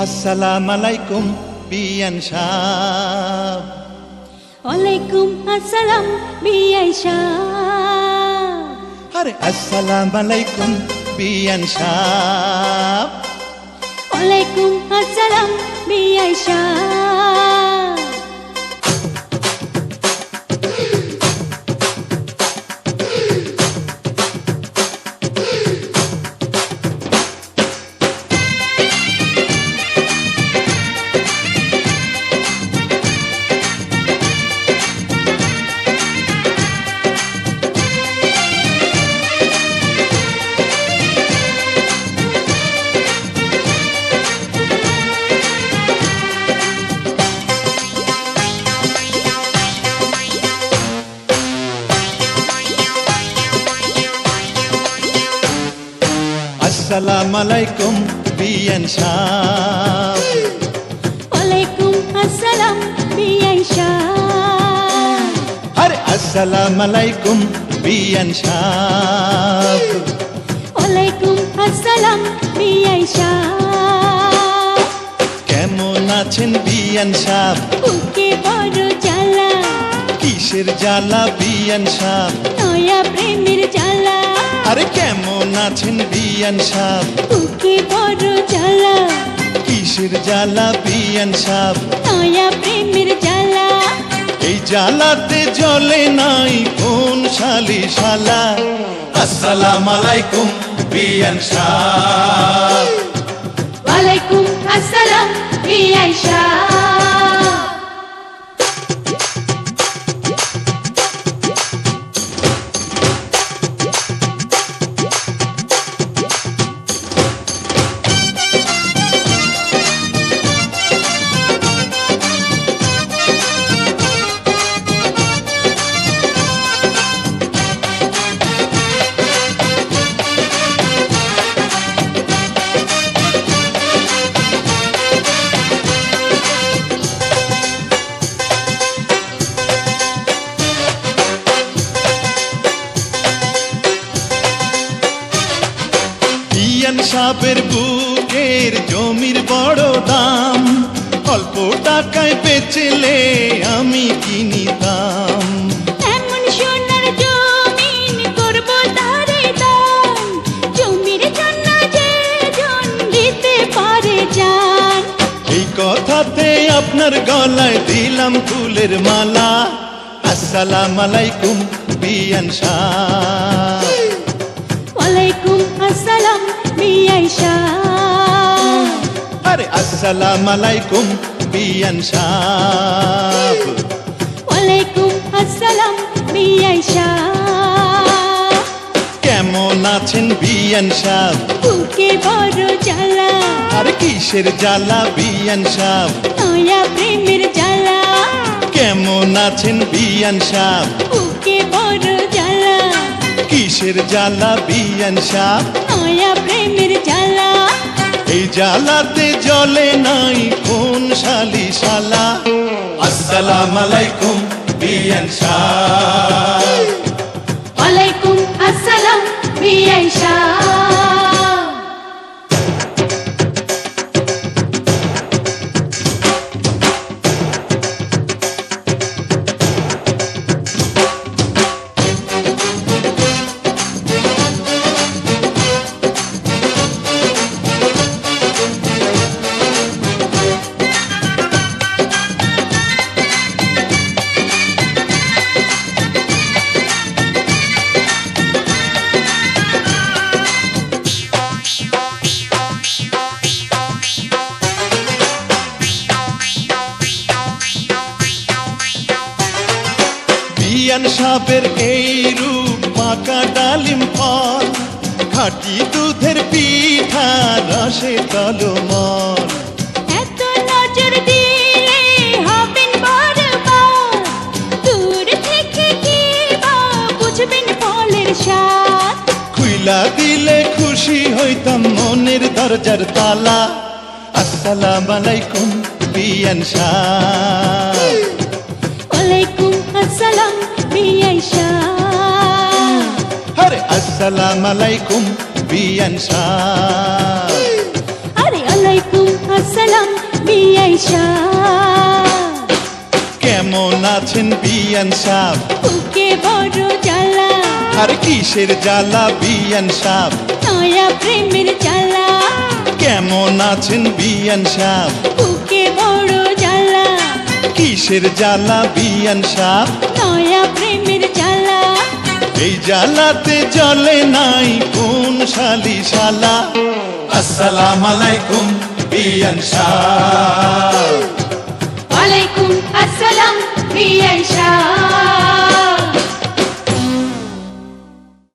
আসসালামু আলাইকুম বিয়ান সাহেব। ওয়ালাইকুম আসসালাম বিআই সাহেব। আরে আসসালামু আলাইকুম বিয়ান সাহেব। ওয়ালাইকুম আসসালাম বিআই সাহেব। আসসালামু আলাইকুম বিয়ান সাহেব। ওয়ালাইকুম আসসালাম বিআই সাহেব। আরে আসসালামু আলাইকুম বিয়ান সাহেব। ওয়ালাইকুম আসসালাম বিআই সাহেব। কেমন আছেন বিয়ান সাহেব? বুকে বড় জ্বালা, কিসের জ্বালা বিয়ান সাহেব? নয়া প্রেমের জ্বালা। আরে কেমন আছেন বিয়ান সাহেব? বুকে বড় জ্বালা, কিসের জ্বালা বিয়ান সাহেব? নয়া প্রেমের জ্বালা। এই জ্বালাতে জ্বলে নাই কোন শালি শালা। আসসালামু আলাইকুম বিয়ান সাহেব। ওয়ালাইকুম আসসালাম বিআই সাহেব। বিয়ান সাহেবের বুকের জমির বড় দাম, অল্প টাকায় বেচলে আমি কিনিতাম। এমন সোনার জমিন করব তারে দান, জমির জন্য যে জন দিতে পারে জান। এই কথাতে আপনার গলায় দিলাম ফুলের মালা। আসসালামু আলাইকুম বিয়ান সাহেব। ওয়ালাইকুম আসসালাম বিআই সাহেব। আরে আসসালামু আলাইকুম বিয়ান সাহেব। ওয়ালাইকুম আসসালাম বিআই সাহেব। কেমন আছেন বিয়ান সাহেব? বুকে বড় জ্বালা, আরে কিসের জ্বালা বিয়ান সাহেব? নয়া প্রেমের জ্বালা। কেমন আছেন বিয়ান সাহেব? বুকে বড় জ্বালা, কিসের জ্বালা বিয়ান সাহেব? নয়া প্রেমের জ্বালা। এই জ্বালাতে জ্বলে নাই কোন শালি শালা। আসসালামু আলাইকুম বিয়ান সাহেব। ওয়ালাইকুম আসসালাম বিআই সাহেব। বিয়ান সাহেবের এই রূপ পাকা ডালিম ফল, খাঁটি দুধের পিঠা রসে তলমল। এত নজর দিলে হবেন বরবাদ, দূর থেকে কি বা বুঝবেন ফলের স্বাদ। খুইলা দিলে খুশি হইতাম মনের দরজার তালা। আসসালামু আলাইকুম বিয়ান সাহেব। ওয়ালাইকুম আসসালাম বিআই সাহেব। আরে আসসালামু আলাইকুম বিয়ান সাহেব। আরে ওয়ালাইকুম আসসালাম বিআই সাহেব। কেমন আছেন বিয়ান সাহেব? বুকে বড় জ্বালা, আর কিসের জ্বালা বিয়ান সাহেব? নয়া প্রেমের জ্বালা। কেমন আছেন বিয়ান সাহেব? বুকে বড় জ্বালা, কিসের জ্বালা বিয়ান সাহেব? নয়া প্রেমের জ্বালা। এই জ্বালাতে জ্বলে নাই কোন শালি শালা। আসসালাম আলাইকুম বিয়ান সাহেব। ওয়ালাইকুম আসসালাম বিআই সাহেব।